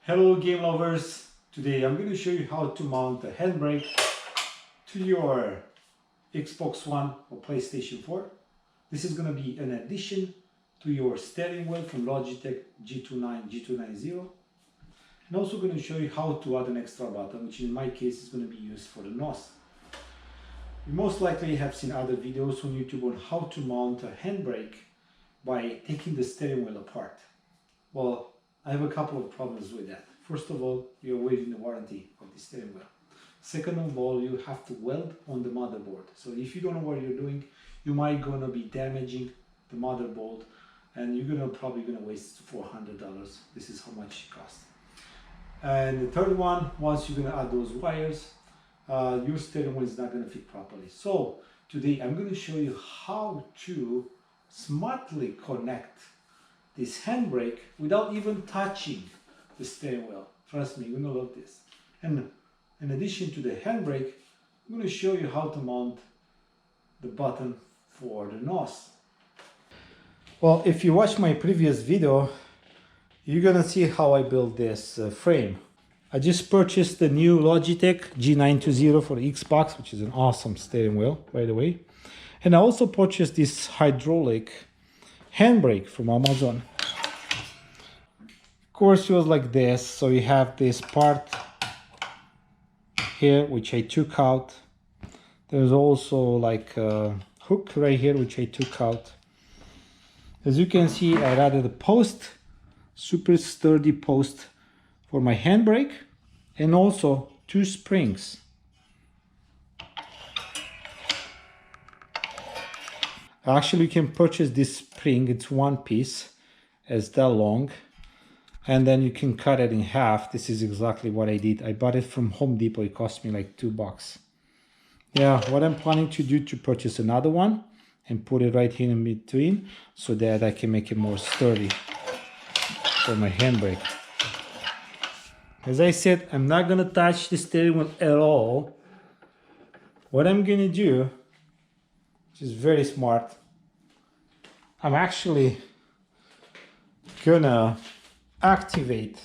Hello game lovers, today I'm going to show you how to mount a handbrake to your Xbox One or PlayStation 4. This is going to be an addition to your steering wheel from Logitech G290. I'm also going to show you how to add an extra button, which in my case is going to be used for the NOS. You most likely have seen other videos on YouTube on how to mount a handbrake by taking the steering wheel apart. Well, I have a couple of problems with that. First of all, you're waiving the warranty of the steering wheel. Second of all, you have to weld on the motherboard. So if you don't know what you're doing, you might gonna be damaging the motherboard and you're probably gonna waste $400. This is how much it costs. And the third one, once you're gonna add those wires, your steering wheel is not gonna fit properly. So today I'm gonna show you how to smartly connect this handbrake without even touching the steering wheel. Trust me, you're gonna love this. And in addition to the handbrake, I'm gonna show you how to mount the button for the NOS. Well, if you watch my previous video, you're gonna see how I built this frame. I just purchased the new Logitech G920 for the Xbox, which is an awesome steering wheel, by the way. And I also purchased this hydraulic handbrake from Amazon. Of course, it was like this. So you have this part here, which I took out. There's also like a hook right here, which I took out. As you can see, I added a post, super sturdy post for my handbrake, and also two springs. Actually, you can purchase this spring. It's one piece, it's that long, and then you can cut it in half. This is exactly what I did. I bought it from Home Depot. It cost me like $2. Yeah, what I'm planning to do to purchase another one and put it right here in between so that I can make it more sturdy for my handbrake. As I said, I'm not gonna touch the steering wheel at all. What I'm gonna do, which is very smart, I'm actually gonna activate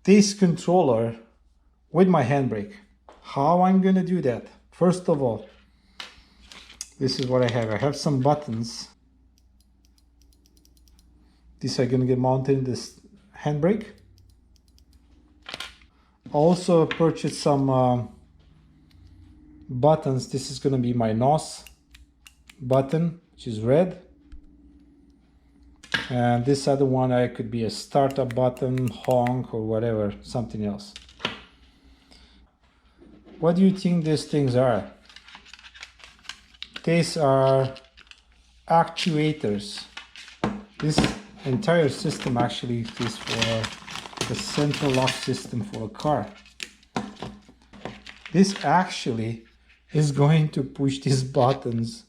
this controller with my handbrake. How I'm gonna do that? First of all, this is what I have. I have some buttons. These are gonna get mounted in this handbrake. Also purchased some buttons. This is gonna be my NOS button, which is red. And this other one, I could be a startup button, honk, or whatever, something else. What do you think these things are? These are actuators. This entire system actually is for the central lock system for a car. This actually is going to push these buttons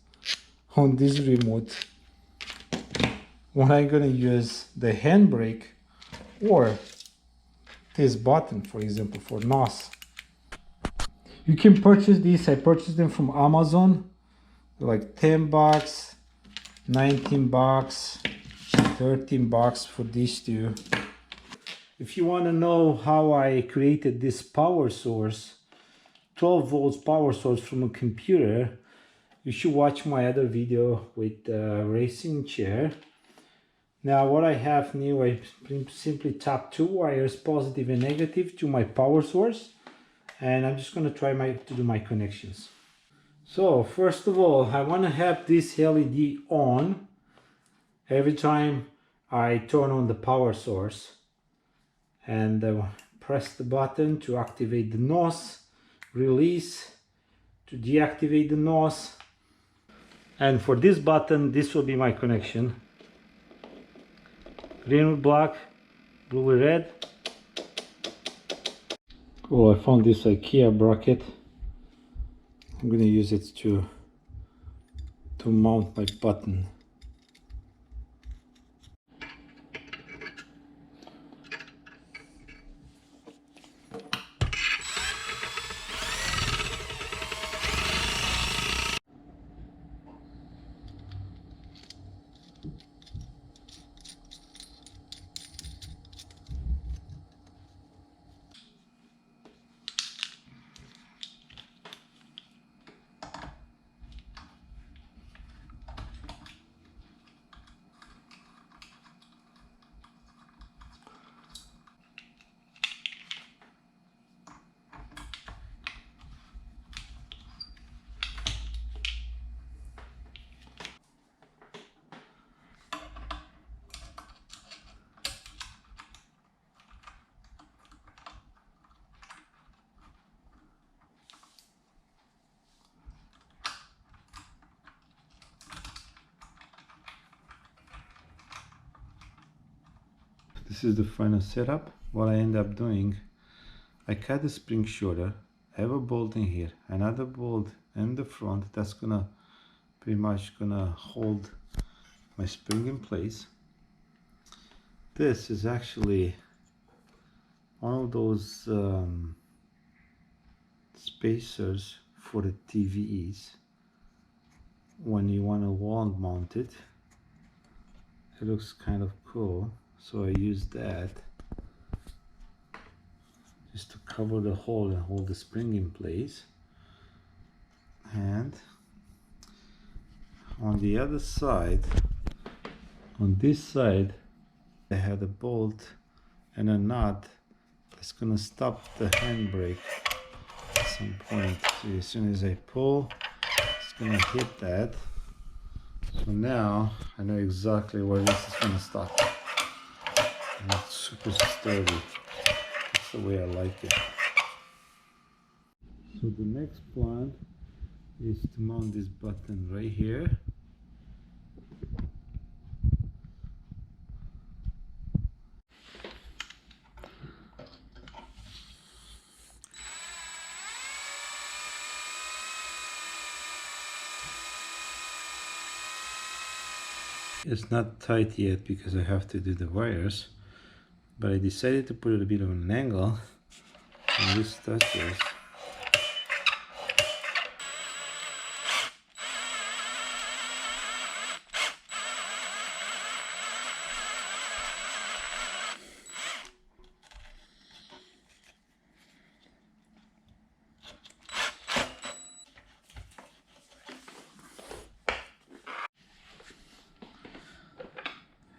on this remote when I'm gonna use the handbrake or this button, for example, for NOS. You can purchase these. I purchased them from Amazon. They're like $10, $19, $13 for these two. If you want to know how I created this power source, 12 volts power source from a computer, you should watch my other video with the racing chair. Now what I have new, I simply tap two wires, positive and negative, to my power source, and I'm just going to try to do my connections. So first of all, I want to have this LED on every time I turn on the power source, and press the button to activate the NOS, release to deactivate the NOS. And for this button, this will be my connection. Green with black, blue with red. Cool, I found this IKEA bracket. I'm gonna use it to mount my button. This is the final setup. What I end up doing, I cut the spring shoulder, I have a bolt in here, another bolt in the front that's gonna pretty much gonna hold my spring in place. This is actually one of those spacers for the TVs when you want to wall mount it. It looks kind of cool, so I use that just to cover the hole and hold the spring in place. And on the other side, on this side, I had a bolt and a nut that's gonna stop the handbrake at some point. So as soon as I pull, it's gonna hit that. So now I know exactly where this is gonna stop. And it's super sturdy. That's the way I like it. So the next plan is to mount this button right here. It's not tight yet because I have to do the wires, but I decided to put it a bit of an angle and this touches.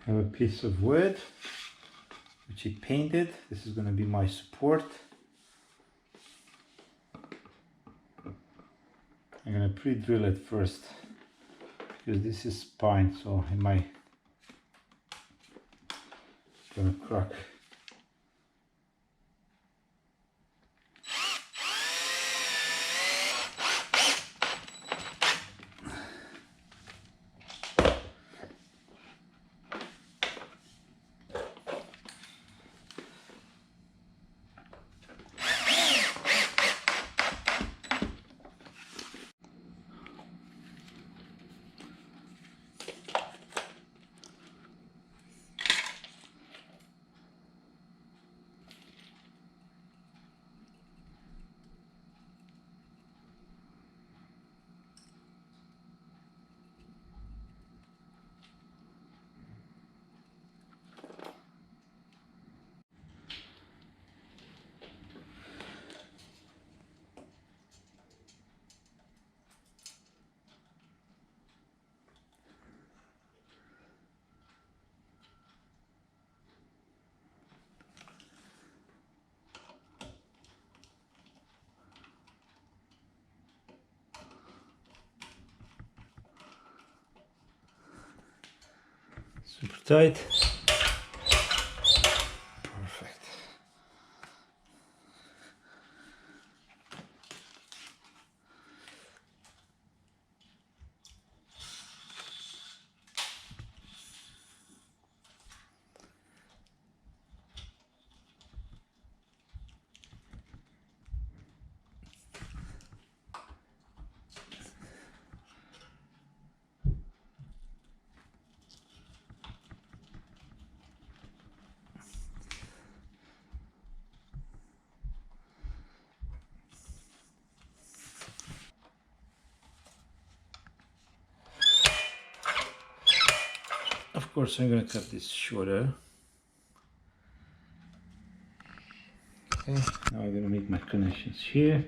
I have a piece of wood which I painted. This is going to be my support. I'm going to pre-drill it first because this is pine, so it might gonna crack. Super tight. Perfect. Of course, I'm going to cut this shorter. Okay, now I'm going to make my connections here.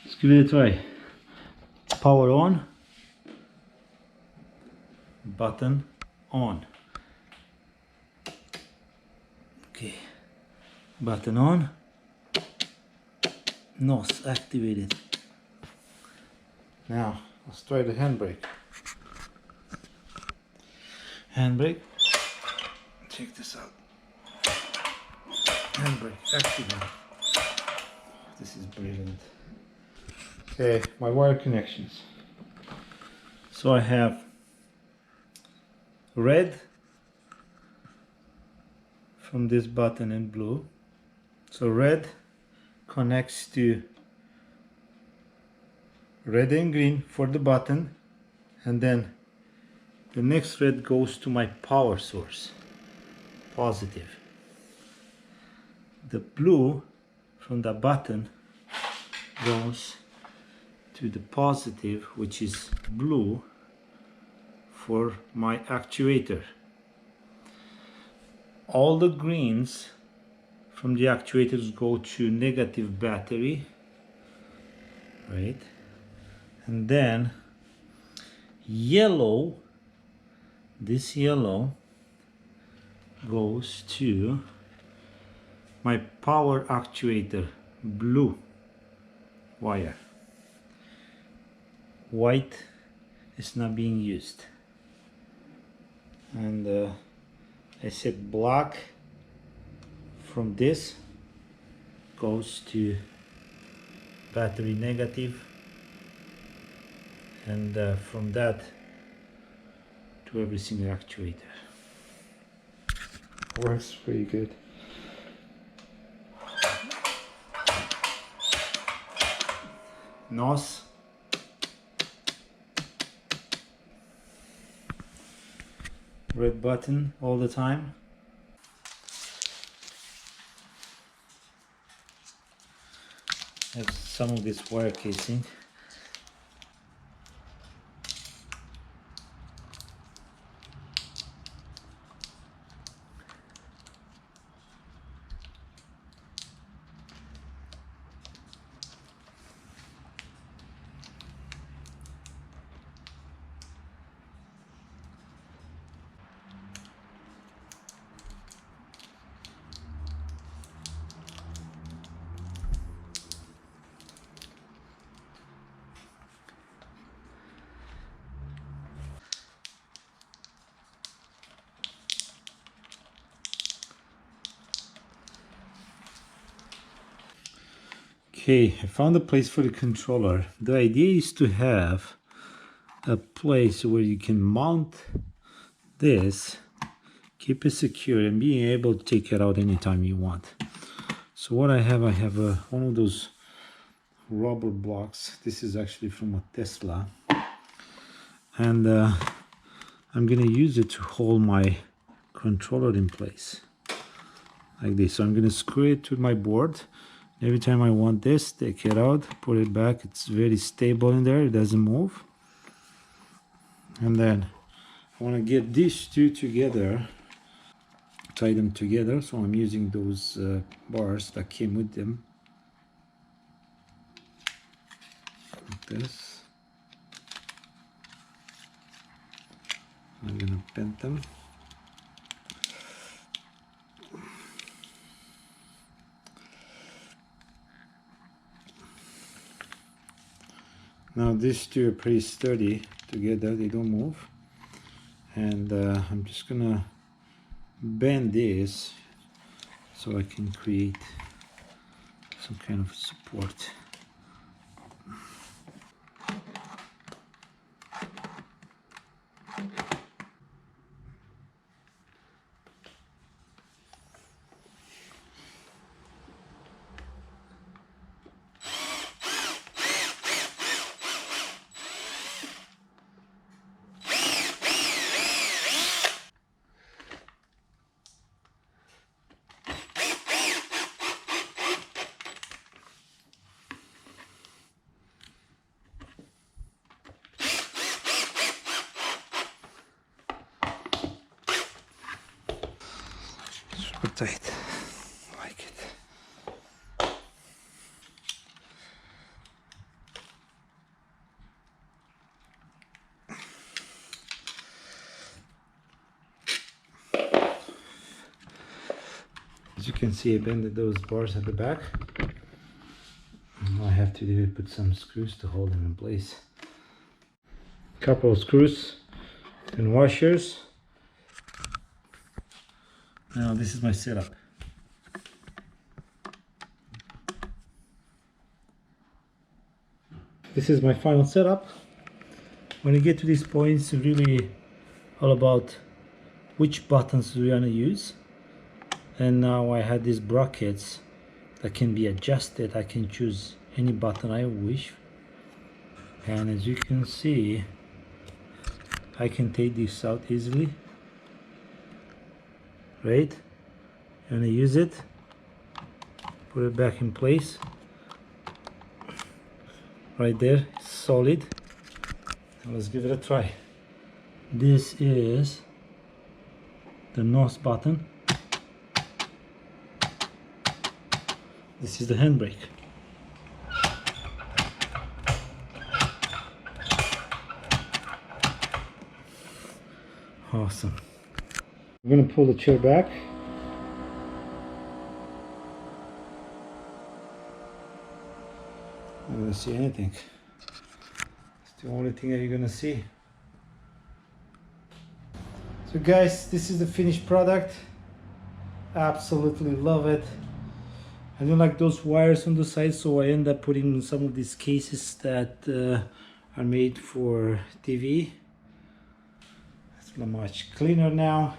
Let's give it a try. Power on. Button on. Okay, button on. NOS activated. Now, let's try the handbrake. Handbrake. Check this out. Handbrake activated. This is brilliant. Okay, my wire connections. So I have red from this button in blue. So red connects to red and green for the button, and then the next red goes to my power source, positive. The blue from the button goes to the positive, which is blue, for my actuator. All the greens from the actuators go to negative battery, right? And then yellow, this yellow goes to my power actuator, blue wire. White is not being used. And I said black from this goes to battery negative, and from that to every single actuator. Works pretty good. NOS. Red button all the time. Have some of this wire casing. Okay, I found a place for the controller. The idea is to have a place where you can mount this, keep it secure, and being able to take it out anytime you want. So what I have one of those rubber blocks. This is actually from a Tesla, and I'm gonna use it to hold my controller in place like this. So I'm gonna screw it to my board. Every time I want this, take it out, put it back. It's very stable in there, it doesn't move. And then I want to get these two together, tie them together. So I'm using those bars that came with them, like this. I'm gonna bend them. Now these two are pretty sturdy together, they don't move. And I'm just gonna bend this so I can create some kind of support. Super tight, I like it. As you can see, I bended those bars at the back. All I have to do is put some screws to hold them in place. Couple of screws and washers. Now this is my setup. This is my final setup. When you get to these points, it's really all about which buttons we want to use. and now I had these brackets that can be adjusted. I can choose any button I wish, and as you can see, I can take this out easily, right? And I use it, put it back in place, right there, solid. Now let's give it a try. This is the NOS button. This is the handbrake. Awesome. I'm gonna pull the chair back. I don't see anything. It's the only thing that you're gonna see. So guys, this is the finished product. Absolutely love it. I don't like those wires on the side, so I end up putting some of these cases that are made for TV. It's much cleaner now.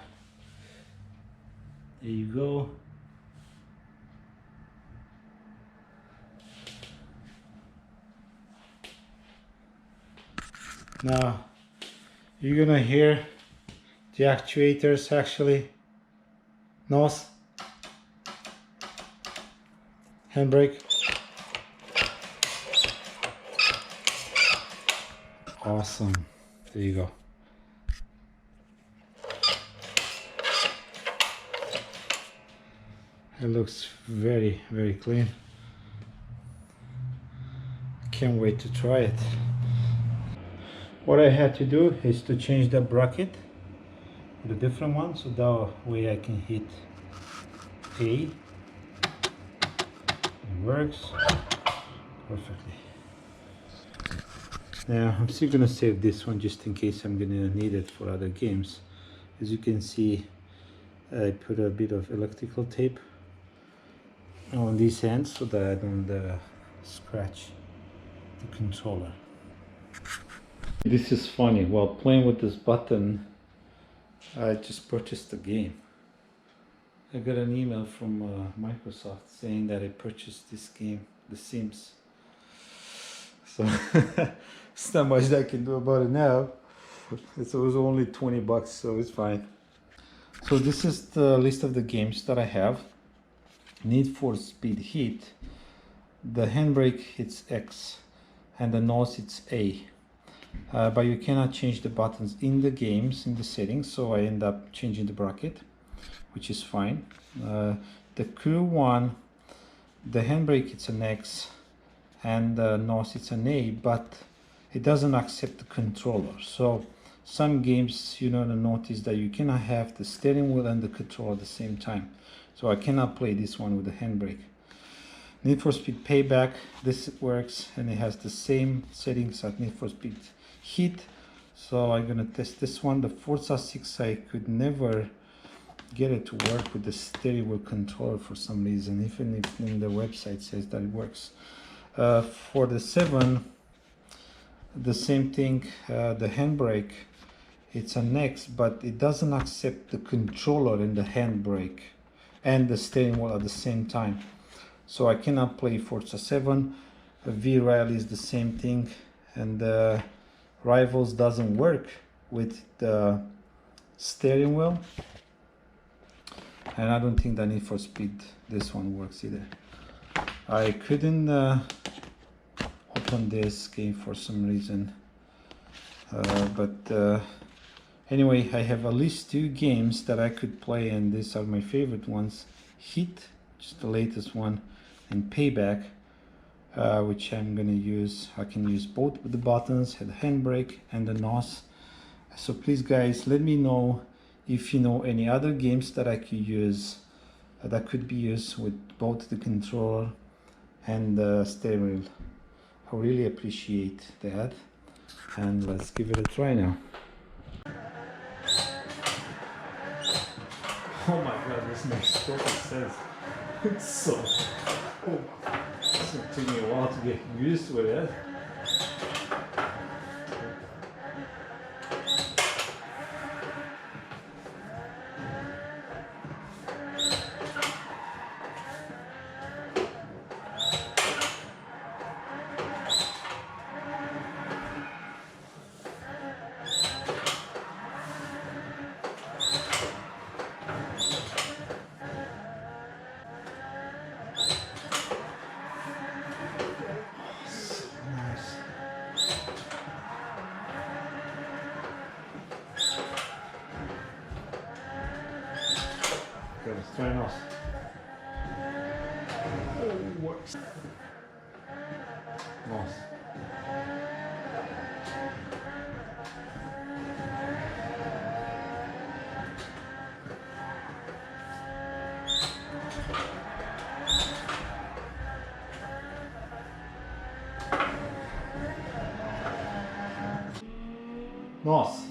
There you go. Now you're gonna hear the actuators actually. NOS, handbrake. Awesome. There you go. It looks very, very clean. Can't wait to try it. What I had to do is to change the bracket with a different one, so that way I can hit A. It works perfectly. Now I'm still gonna save this one just in case I'm gonna need it for other games. As you can see, I put a bit of electrical tape on these ends so that I don't scratch the controller. This is funny. While playing with this button, I just purchased a game. I got an email from Microsoft saying that I purchased this game, The Sims. So it's not much that I can do about it now. It was only 20 bucks, so it's fine. So this is the list of the games that I have. Need for Speed Heat. The handbrake it's X, and the NOS it's A. But you cannot change the buttons in the games, in the settings, so I end up changing the bracket, which is fine. The Crew one, the handbrake it's an X, and the NOS it's an A, but it doesn't accept the controller. So some games you're gonna notice that you cannot have the steering wheel and the controller at the same time. So I cannot play this one with the handbrake. Need for Speed Payback, this works, and it has the same settings as Need for Speed Heat. So I'm gonna test this one. The Forza 6, I could never get it to work with the steering wheel controller for some reason, even if in the website says that it works. For the 7, the same thing, the handbrake, it's an X, but it doesn't accept the controller and the handbrake and the steering wheel at the same time. So I cannot play Forza 7. V-Rail is the same thing, and Rivals doesn't work with the steering wheel. And I don't think that Need for Speed, this one works either. I couldn't open this game for some reason. Anyway, I have at least 2 games that I could play, and these are my favorite ones. Heat, just the latest one, and Payback, which I'm gonna use. I can use both with the buttons, the handbrake and the NOS. So please guys, let me know if you know any other games that I could use, that could be used with both the controller and the steering wheel. I really appreciate that, and let's give it a try now. Oh my god, this makes total sense. It's so cool. It's gonna take me a while to get used to it. Okay, let's try NOS. Oh, works. NOS. NOS.